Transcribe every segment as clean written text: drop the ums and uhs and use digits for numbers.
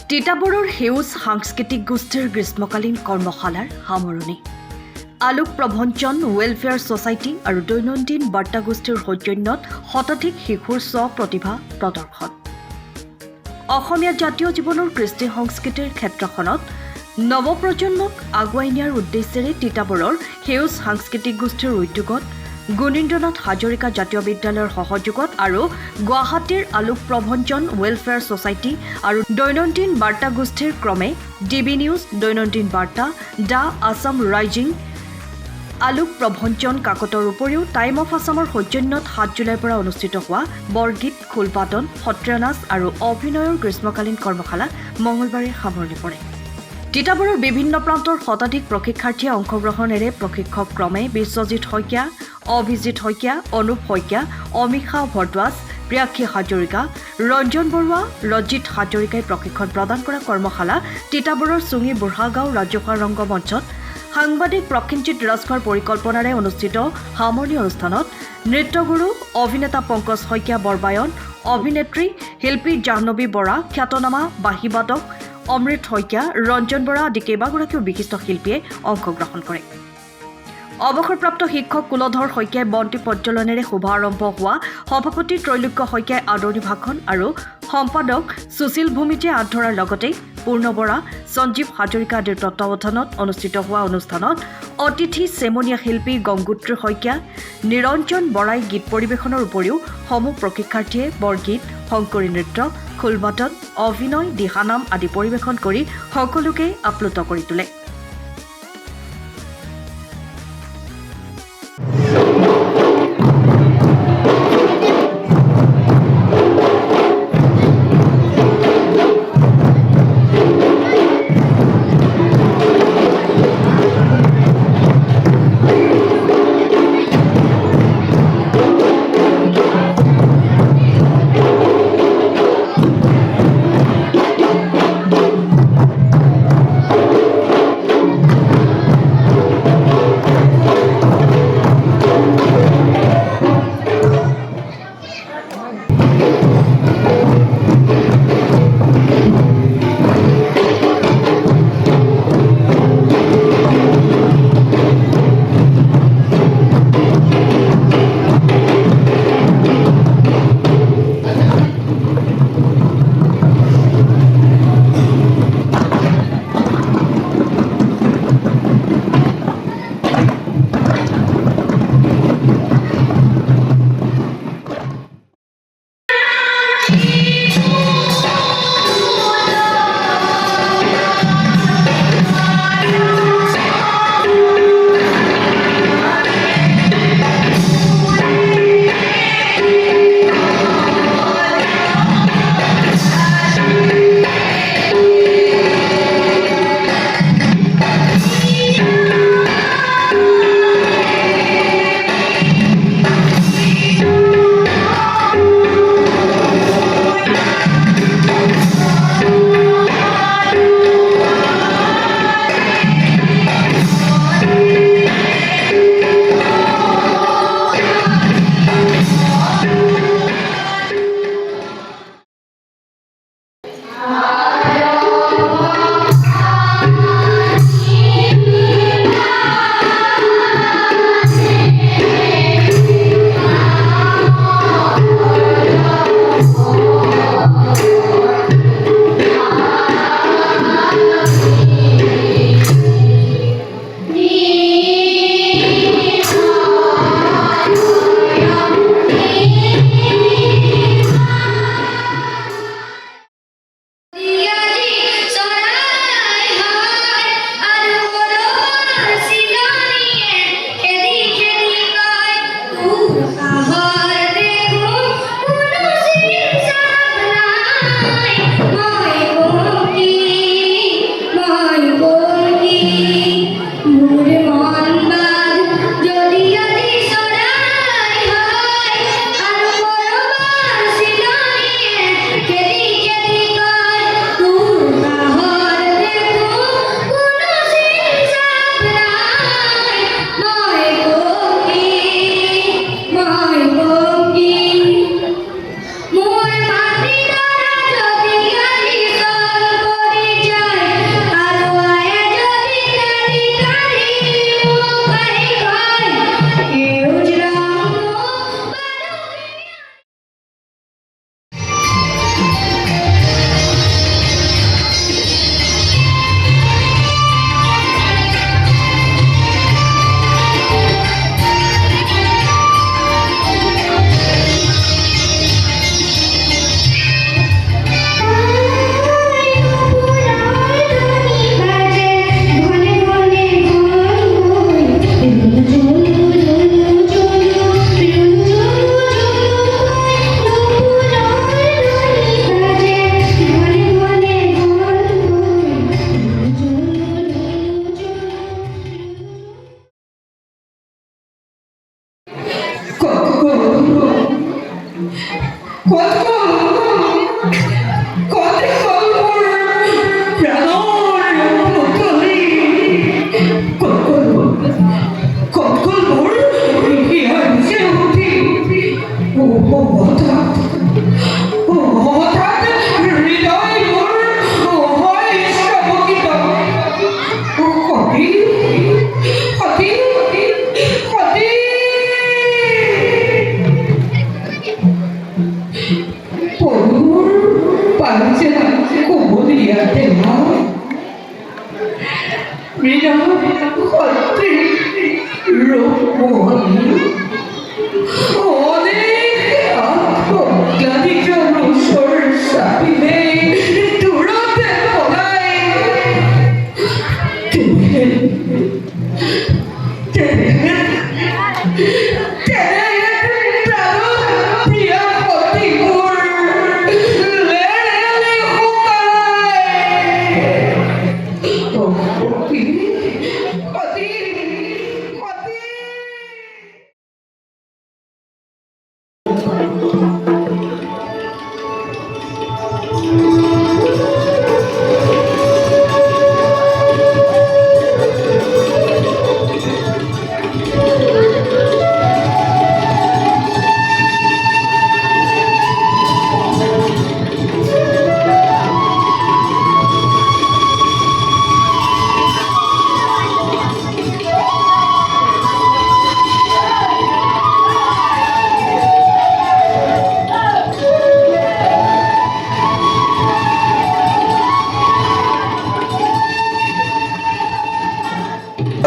তিতাবৰৰ সেউজ সাংস্কৃতিক গোষ্ঠীৰ গ্ৰীষ্মকালীন কৰ্মশালাৰ সামৰণি। আলোক প্ৰবঞ্চন ৱেলফেয়াৰ ছ'চাইটি আৰু দৈনন্দিন বাৰ্তা গোষ্ঠীৰ সৌজন্যত শতাধিক শিশুৰ স্ব-প্ৰতিভা প্ৰদৰ্শন। অসমীয়া জাতীয় জীৱনৰ কৃষ্টি সংস্কৃতিৰ ক্ষেত্ৰখনত নৱপ্ৰজন্মক আগুৱাই নিয়াৰ উদ্দেশ্যেৰে তিতাবৰৰ সেউজ সাংস্কৃতিক গোষ্ঠীৰ উদ্যোগত গুণীন্দ্ৰনাথ হাজৰিকা জাতীয় বিদ্যালয়ৰ সহযোগত আৰু গুৱাহাটীৰ আলোক প্ৰবঞ্চন ৱেলফেয়াৰ ছ'চাইটি আৰু দৈনন্দিন বাৰ্তা গোষ্ঠীৰ ক্ৰমে DB নিউজ, দৈনন্দিন বাৰ্তা, দ্য আছাম ৰাইজিং, আলোক প্ৰবঞ্চন কাকতৰ উপৰিও টাইম অফ আছামৰ সৌজন্যত 7 জুলাইৰ পৰা অনুষ্ঠিত হোৱা বৰগীত, খোলপাতন, সত্ৰীয়া নাচ আৰু অভিনয়ৰ গ্ৰীষ্মকালীন কৰ্মশালা মঙলবাৰে সামৰণি পৰে। তিতাবৰৰ বিভিন্ন প্ৰান্তৰ শতাধিক প্ৰশিক্ষাৰ্থীয়ে অংশগ্ৰহণেৰে প্ৰশিক্ষক ক্ৰমে বিশ্বজিৎ শইকীয়া, অভিজিৎ শইকীয়া, অনুপ শইকীয়া, অমিষা ভৰদ্বাজ, প্ৰিয়াক্ষী হাজৰিকা, ৰঞ্জন বৰুৱা, ৰজিত হাজৰিকাই প্ৰশিক্ষণ প্ৰদান কৰা কৰ্মশালা তিতাবৰৰ চুঙি বুঢ়াগাঁও ৰাজহুৱা ৰংগমঞ্চত সাংবাদিক প্ৰসেনজিৎ ৰাজখোৱাৰ পৰিকল্পনাৰে অনুষ্ঠিত সামৰণি অনুষ্ঠানত নৃত্যগুৰু অভিনেতা পংকজ শইকীয়া বৰবায়ন, অভিনেত্ৰী শিল্পী জাহ্নৱী বৰা, খ্যাতনামা বাঁহীবাদক অমৃত শইকীয়া, ৰঞ্জন বৰা আদি কেইবাগৰাকীও বিশিষ্ট শিল্পীয়ে অংশগ্ৰহণ কৰে। অৱসৰপ্ৰাপ্ত শিক্ষক কুলধৰ শইকীয়াই বন্তি প্ৰজ্বলনেৰে শুভাৰম্ভ হোৱা সভাপতি ত্ৰৈলোক্য শইকীয়াই আদৰণি ভাষণ আৰু সম্পাদক সুশীল ভূমিজীয়ে হাত ধৰাৰ লগতে পূৰ্ণ বৰা, সঞ্জীৱ হাজৰিকা আদিৰ তত্বাৱধানত অনুষ্ঠিত হোৱা অনুষ্ঠানত অতিথি চেমনীয়া শিল্পী গংগোত্ৰী শইকীয়া, নিৰঞ্জন বৰাই গীত পৰিৱেশনৰ উপৰিও সমূহ প্ৰশিক্ষাৰ্থীয়ে বৰগীত, শংকৰী নৃত্য, খোলবাদন, অভিনয়, দিহানাম আদি পৰিৱেশন কৰি সকলোকে আপ্লুত কৰি তোলে। More যে কুমলীয়াতে নয়, সত্যি ৰূপমোহনী অনেক আত্মজ্ঞানিক ৰূপৰ চাপিলে দূৰতে পলাই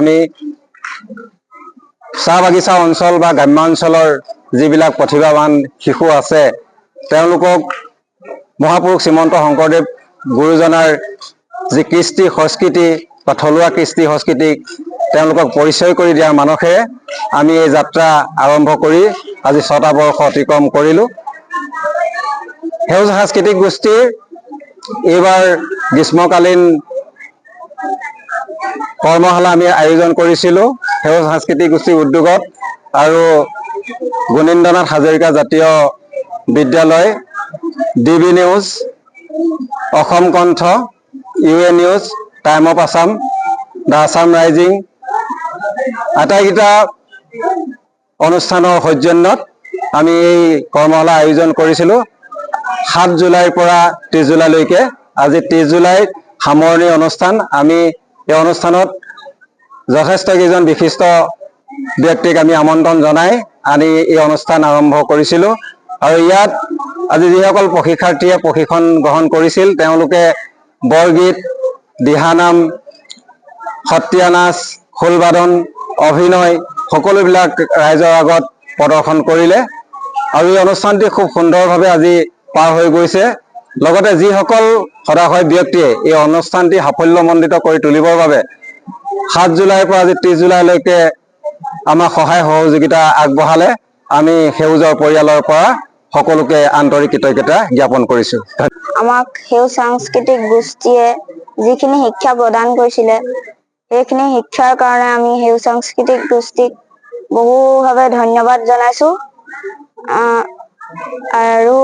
আমি চাহ বাগিচা অঞ্চল বা গ্ৰাম্যাঞ্চলৰ যিবিলাক প্ৰতিভাৱান শিশু আছে তেওঁলোকক মহাপুৰুষ শ্ৰীমন্ত শংকৰদেৱ গুৰুজনাৰ যি কৃষ্টি সংস্কৃতি বা থলুৱা কৃষ্টি সংস্কৃতিক তেওঁলোকক পৰিচয় কৰি দিয়াৰ মানসেৰে আমি এই যাত্ৰা আৰম্ভ কৰি আজি 6টা বৰ্ষ অতিক্ৰম কৰিলোঁ। সেউজ সাংস্কৃতিক গোষ্ঠীৰ এইবাৰ গ্ৰীষ্মকালীন কৰ্মশালা আমি আয়োজন কৰিছিলোঁ সেউজ সাংস্কৃতিক গোষ্ঠীৰ উদ্যোগত আৰু গুণীন্দ্ৰনাথ হাজৰিকা জাতীয় বিদ্যালয়, ডিবি নিউজ, অসম কণ্ঠ, UA news, time of Assam, the Assam rising আটাইকেইটা অনুষ্ঠানৰ সৌজন্যত আমি এই কৰ্মশালা আয়োজন কৰিছিলোঁ। 7 জুলাইৰ পৰা 30 জুলাইলৈকে। আজি 30 জুলাইত সামৰণি অনুষ্ঠান। আমি এই অনুষ্ঠানত যথেষ্ট কেইজন বিশিষ্ট ব্যক্তিক আমি আমন্ত্ৰণ জনাই আনি এই অনুষ্ঠান আৰম্ভ কৰিছিলোঁ আৰু ইয়াত আজি যিসকল প্ৰশিক্ষাৰ্থীয়ে প্ৰশিক্ষণ গ্ৰহণ কৰিছিল তেওঁলোকে বৰগীত, দিহানাম, সত্ৰীয়া নাচ, খোলবাদন, অভিনয় সকলোবিলাক ৰাইজৰ আগত প্ৰদৰ্শন কৰিলে আৰু এই অনুষ্ঠানটি খুব সুন্দৰভাৱে আজি পাৰ হৈ গৈছে। লগতে যিসকল সদাশয় ব্যক্তিয়ে এই অনুষ্ঠানটি সাফল্যমণ্ডিত কৰি তুলিবৰ বাবে 7 জুলাইৰ পৰা আজি 30 জুলাইলৈকে আমাক সহায় সহযোগিতা আগবঢ়ালে আমি সেউজৰ পৰিয়ালৰ পৰা সকলোকে আন্তৰিক কৃতজ্ঞতা জ্ঞাপন কৰিছোঁ। আমাক সেউজ সাংস্কৃতিক গোষ্ঠীয়ে যিখিনি শিক্ষা প্ৰদান কৰিছিলে সেইখিনি শিক্ষাৰ কাৰণে আমি সেউজ সাংস্কৃতিক গোষ্ঠীক বহুভাৱে ধন্যবাদ জনাইছোঁ আৰু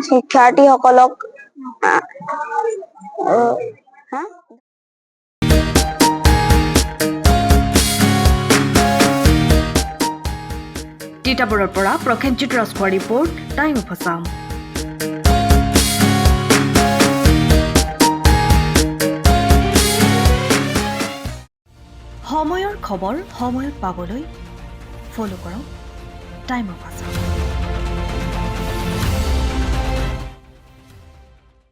শিক্ষাৰ্থীসকলক তিতাবৰৰ পৰা প্ৰসেনজিৎ ৰাজখোৱাৰ ৰিপৰ্ট, টাইম অফ আছাম। সময়ৰ খবৰ সময়ত পাবলৈ ফ'ল' কৰক টাইম অফ আছাম।